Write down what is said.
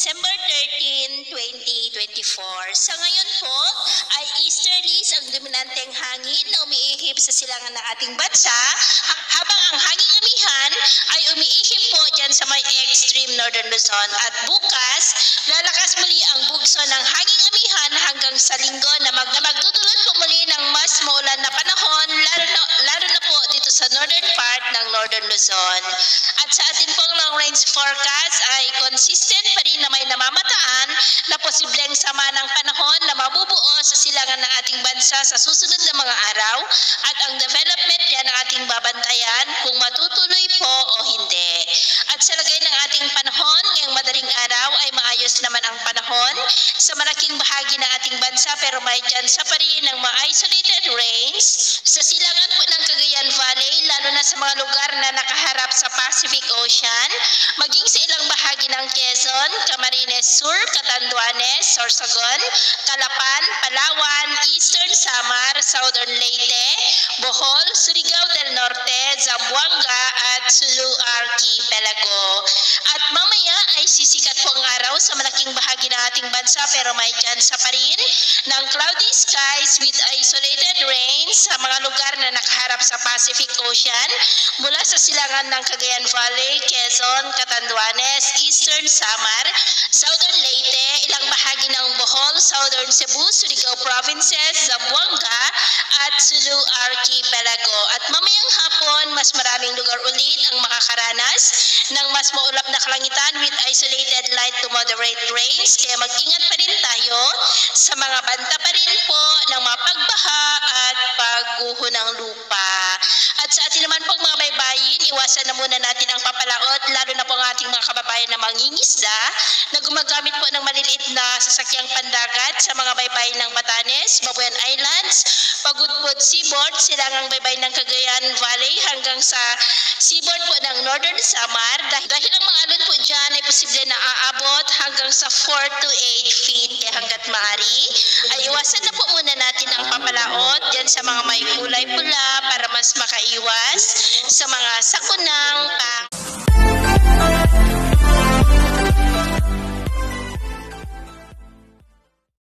December 13, 2024. Sa ngayon po ay easterlies ang dominanteng hangin na umiihip sa silangan ng ating bansa, habang ang hanging amihan ay umiihip po dyan sa may extreme northern Luzon. At bukas, lalakas muli ang bugso ng hanging amihan hanggang sa linggo na magdudulot po muli ng mas maulan na panahon, lalo na po dito sa northern part ng northern Luzon. At sa atin pong long range forecast ay consistent pa rin na may namamataan na posibleng sama ng panahon na mabubuo sa silangan ng ating bansa sa susunod na mga araw, at ang development yan ang ating babantayan kung matutuloy po o hindi. At sa lagay ng ating panahon, ngayong madaling araw ay maayos naman ang panahon sa malaking bahagi ng ating bansa, pero may chance pa rin ng mga isolated rains sa silangan po ng Cagayan Valley, lalo na sa mga lugar na nakaharap sa Pacific Ocean, maging sa ilang bahagi ng Quezon, Camarines Sur, Catanduanes, Sorsogon, Calapan, Palawan, Eastern Samar, Southern Leyte, Bohol, Surigao del Norte, Zamboanga at Sulu Archipelago. At mamaya ay sisikat po ang araw sa malaking bahagi ng ating bansa, pero may chance pa rin ng cloudy skies with isolated rains sa mga lugar na nakaharap sa Pacific Ocean mula sa silangan ng Cagayan Valley, Quezon, Catanduanes, Eastern Samar, Southern Leyte, ilang bahagi ng Bohol, Southern Cebu, Surigao Provinces, Zamboanga at Sulu Archipelago. At mamayang hapon, mas maraming lugar ulit ang makakaranas ng mas maulap na kalangitan with isolated light to moderate rains, kaya mag-ingat pa rin tayo sa mga banta pa rin po ng mga pagbaha at pagguho ng lupa. At sa atin naman pong mga baybayin, iwasan na muna natin ang papalaot, lalo na po ang ating mga kababayan na mangingisda na gumagamit po ng maliliit na sasakyang pandagat sa mga baybayin ng Batanes, Babuyan Islands, Pagudpud Seaboard, silangang baybayin ng Cagayan Valley hanggang sa seaboard po ng Northern Samar, dahil ang mga alon po dyan ay posible na aabot hanggang sa 4 to 8 feet. Hanggat maaari ay iwasan na po muna natin ang papalaot dyan sa mga may kulay pula para mas makaiwas sa mga sakunang